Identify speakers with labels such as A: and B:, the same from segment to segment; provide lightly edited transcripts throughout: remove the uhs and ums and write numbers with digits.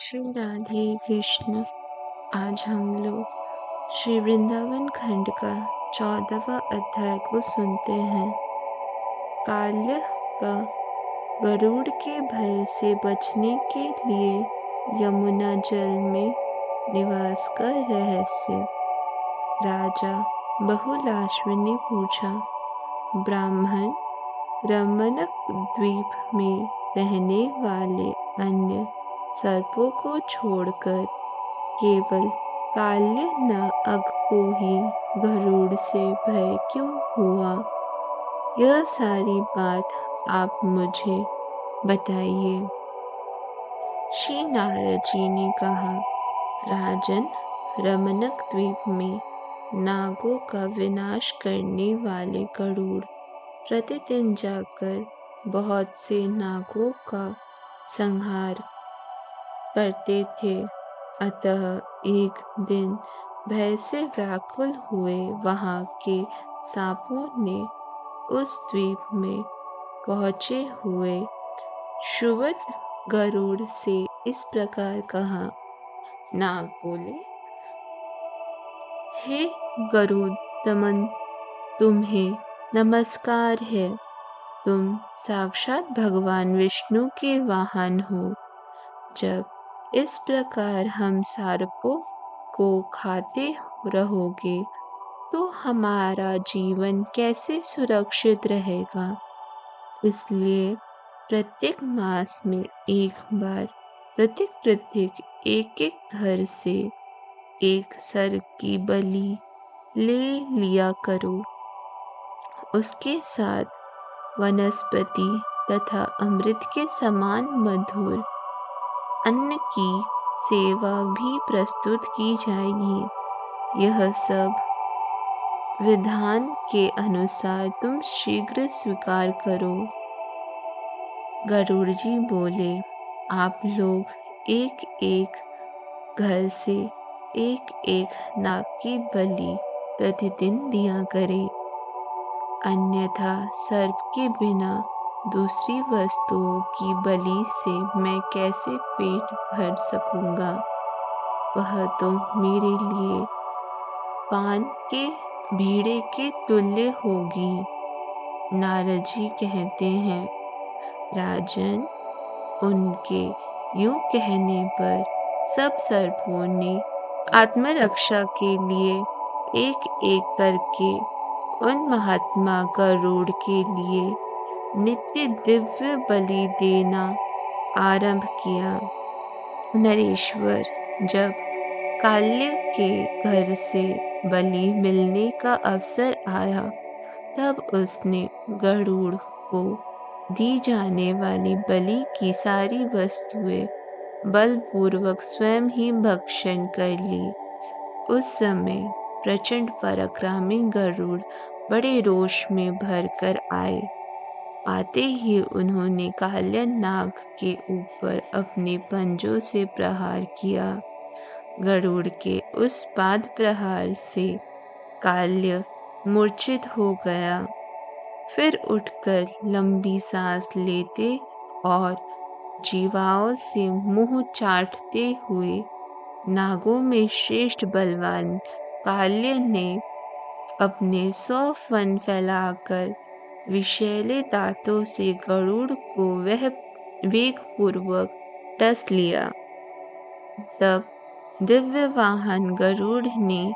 A: श्री राधे कृष्ण। आज हम लोग श्री वृंदावन खंड का 14वां अध्याय को सुनते हैं। काल्य का गरुड़ के भय से बचने के लिए यमुना जल में निवास का रहस्य। राजा बहुलाश्व ने पूछा, ब्राह्मण रमणक द्वीप में रहने वाले अन्य सर्पों को छोड़कर केवल काल्य नाग को ही गरुड़ से भय क्यों हुआ? यह सारी बात आप मुझे बताइए। श्री नारद जी ने कहा, राजन, रमणक द्वीप में नागों का विनाश करने वाले गरुड़ प्रतिदिन जाकर बहुत से नागों का संहार करते थे। अतः एक दिन भय से व्याकुल हुए वहां के सांपों ने उस द्वीप में पहुंचे हुए सुवत गरुड़ से इस प्रकार कहा। नाग बोले, हे गरुड़दमन, तुम्हें नमस्कार है। तुम साक्षात भगवान विष्णु के वाहन हो। जब इस प्रकार हम सर्पों को खाते रहोगे तो हमारा जीवन कैसे सुरक्षित रहेगा? इसलिए प्रत्येक मास में एक बार प्रत्येक एक घर से एक सर्प की बलि ले लिया करो। उसके साथ वनस्पति तथा अमृत के समान मधुर अन्न की सेवा भी प्रस्तुत की जाएगी। यह सब विधान के अनुसार तुम शीघ्र स्वीकार करो। गरुड़ जी बोले, आप लोग एक एक घर से एक एक नाग की बलि प्रतिदिन दिया करें, अन्यथा सर्प के बिना दूसरी वस्तुओं की बलि से मैं कैसे पेट भर सकूंगा? वह तो मेरे लिए पान के बीड़े के तुल्य होगी। नारद जी कहते हैं, राजन, उनके यूं कहने पर सब सर्पों ने आत्मरक्षा के लिए एक एक करके उन महात्मा गरुड़ के लिए नित्य दिव्य बलि देना आरंभ किया। नरेश्वर, जब काल्य के घर से बलि मिलने का अवसर आया तब उसने गरुड़ को दी जाने वाली बलि की सारी वस्तुएं बलपूर्वक स्वयं ही भक्षण कर ली। उस समय प्रचंड पराक्रमी गरुड़ बड़े रोष में भरकर आए। आते ही उन्होंने काल्य नाग के ऊपर अपने पंजों से प्रहार किया। गरुड़ के उस पाद प्रहार से काल्य मूर्छित हो गया। फिर उठकर लंबी सांस लेते और जीवाओं से मुंह चाटते हुए नागों में श्रेष्ठ बलवान काल्य ने अपने 100 फन फैलाकर विषैले दांतों से गरुड़ को वह वेगपूर्वक डस लिया। तब दिव्य वाहन गरुड़ ने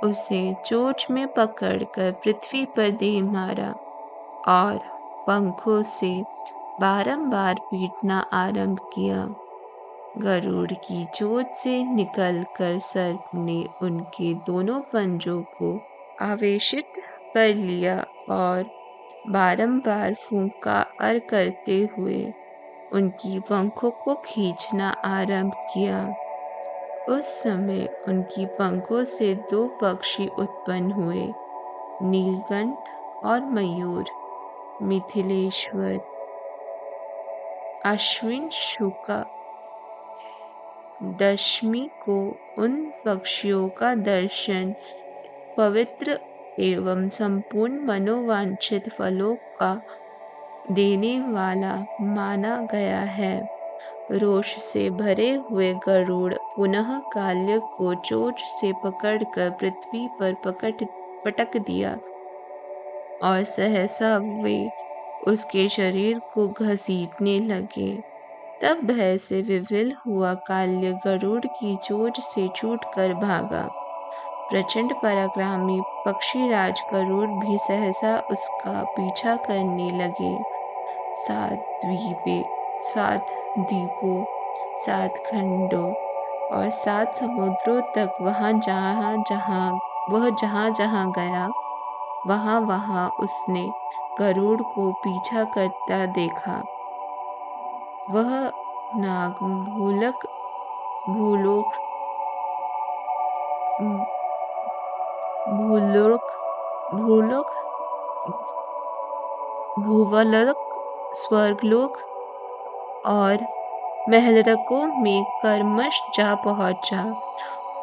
A: उसे चोंच में पकड़कर पृथ्वी पर दे मारा और पंखों से बारंबार पीटना आरंभ किया। गरुड़ की चोंच से निकलकर सर्प ने उनके दोनों पंजों को आवेशित कर लिया और बारंबार फुंकार करते हुए उनकी पंखों को खींचना आरंभ किया। उस समय उनकी पंखों से 2 पक्षी उत्पन्न हुए, नीलकंठ और मयूर। मिथिलेश्वर अश्विन शुक्ल दशमी को उन पक्षियों का दर्शन पवित्र एवं संपूर्ण मनोवांछित फलों का देने वाला माना गया है। रोष से भरे हुए गरुड़ पुनः काल्य को चोंच से पकड़कर पृथ्वी पर पटक दिया और सहसा वे उसके शरीर को घसीटने लगे। तब भय से विवल हुआ काल्य गरुड़ की चोंच से छूटकर भागा। प्रचंड पराक्रमी पक्षीराज गरुड़ भी सहसा उसका पीछा करने लगे। 7 द्वीपों, 7 खंडों और 7 समुद्रों तक जहाँ जहाँ गया वहाँ उसने गरुड़ को पीछा करता देखा। वह नाग भूलोक, भूवलोक, स्वर्गलोक और महलरकों में क्रमश जा पहुंचा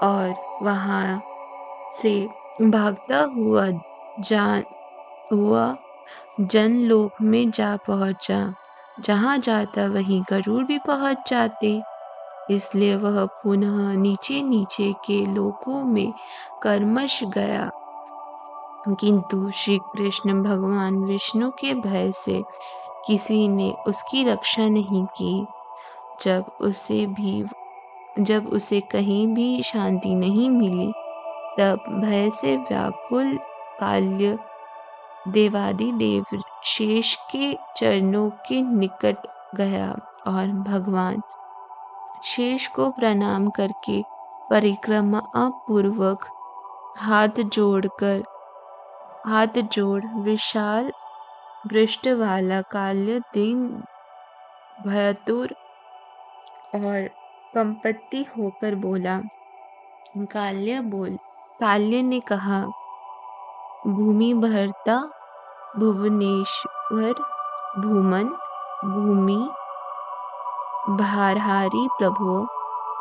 A: और वहां से भागता हुआ जनलोक में जा पहुंचा। जहां जाता वहीं गरुड़ भी पहुंच जाते, इसलिए वह पुनः नीचे नीचे के लोकों में क्रमश गया। किंतु श्री कृष्ण भगवान विष्णु के भय से किसी ने उसकी रक्षा नहीं की। जब उसे कहीं भी शांति नहीं मिली, तब भय से व्याकुल काल्य देवादिदेव शेष के चरणों के निकट गया और भगवान शेष को प्रणाम करके परिक्रमा पूर्वक हाथ जोड़ विशाल दृष्टि वाला काल्य दीन भयातुर और कंपति होकर बोला। काल्य ने कहा, भूमि भर्ता, भुवनेश्वर, भूमन, भूमि भारहारी प्रभो,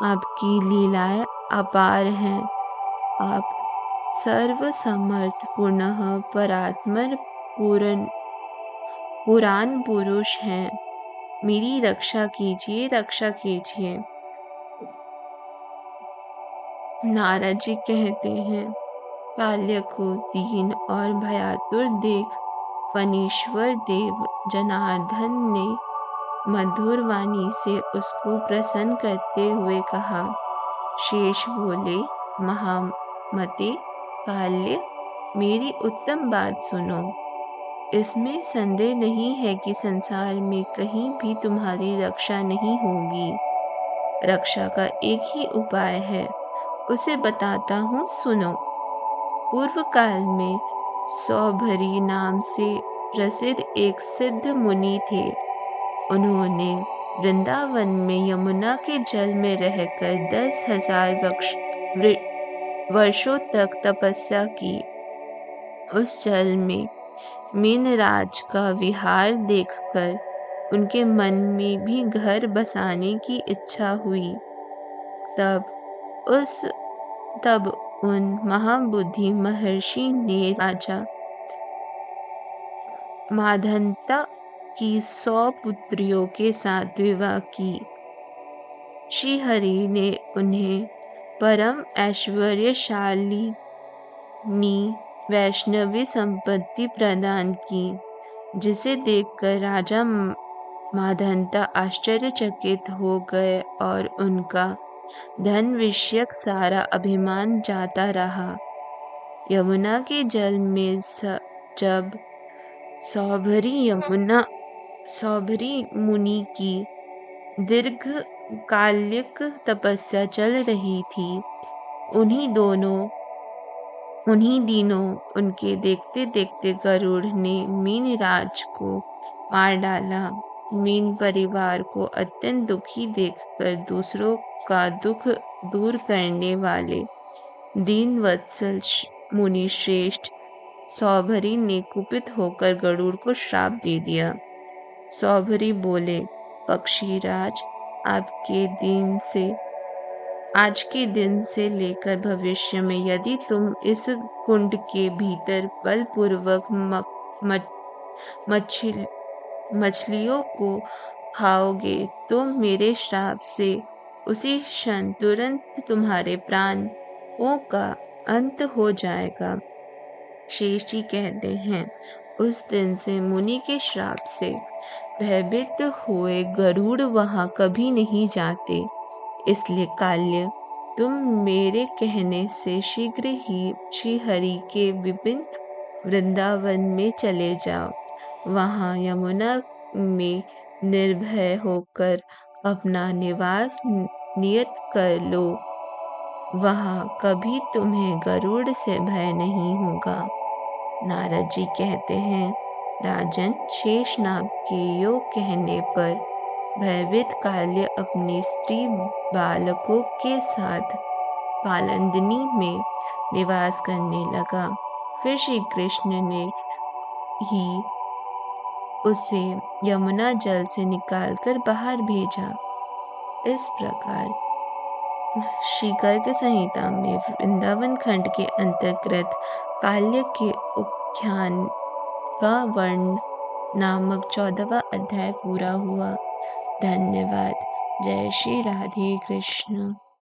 A: आपकी लीलाएं अपार हैं। आप सर्वसमर्थ पुनः परात्पर पुराण पुरुष हैं। मेरी रक्षा कीजिए। नारद जी कहते हैं, काल्य को दीन और भयातुर देख फणीश्वर देव जनार्दन ने मधुर वाणी से उसको प्रसन्न करते हुए कहा। शेष बोले, महामते काल्य, मेरी उत्तम बात सुनो। इसमें संदेह नहीं है कि संसार में कहीं भी तुम्हारी रक्षा नहीं होगी। रक्षा का एक ही उपाय है, उसे बताता हूँ, सुनो। पूर्व काल में सौभरी नाम से प्रसिद्ध एक सिद्ध मुनि थे। उन्होंने वृंदावन में यमुना के जल में रहकर 10,000 वर्षों तक तपस्या की। उस जल में मीनराज का विहार देखकर उनके मन में भी घर बसाने की इच्छा हुई। तब उन महाबुद्धि महर्षि ने राजा माधंता की 100 पुत्रियों के साथ विवाह की। श्री हरि ने उन्हें परम ऐश्वर्यशालिनी वैष्णवी संपत्ति प्रदान की, जिसे देखकर राजा माधंता आश्चर्यचकित हो गए और उनका धन विषयक सारा अभिमान जाता रहा। यमुना के जल में जब सौभरी मुनि की दीर्घकालिक तपस्या चल रही थी, उन्हीं दिनों उनके देखते देखते गरुड़ ने मीनराज को मार डाला। मीन परिवार को अत्यंत दुखी देखकर दूसरों का दुख दूर करने वाले दीनवत्सल मुनि श्रेष्ठ सौभरी ने कुपित होकर गरुड़ को श्राप दे दिया। सौभरी बोले, पक्षीराज, आज के दिन से लेकर भविष्य में यदि तुम इस कुंड के भीतर बलपूर्वक मछलियों को खाओगे तो मेरे श्राप से उसी क्षण तुरंत तुम्हारे प्राणों का अंत हो जाएगा। शेष जी कहते हैं, उस दिन से मुनि के श्राप से भयभीत हुए गरुड़ वहां कभी नहीं जाते। इसलिए काल्य, तुम मेरे कहने से शीघ्र ही श्रीहरि के विपिन वृंदावन में चले जाओ। वहां यमुना में निर्भय होकर अपना निवास नियत कर लो। वहां कभी तुम्हें गरुड़ से भय नहीं होगा। नारद जी कहते हैं, राजन, शेषनाग के योग कहने पर भयभीत काल्य अपने स्त्री बालकों के साथ कालंदिनी में निवास करने लगा। फिर श्री कृष्ण ने ही उसे यमुना जल से निकालकर बाहर भेजा। इस प्रकार श्री गर्ग संहिता में वृंदावन खंड के अंतर्गत काल्य के उपाख्यान का वर्ण नामक 14वां अध्याय पूरा हुआ। धन्यवाद। जय श्री राधे कृष्ण।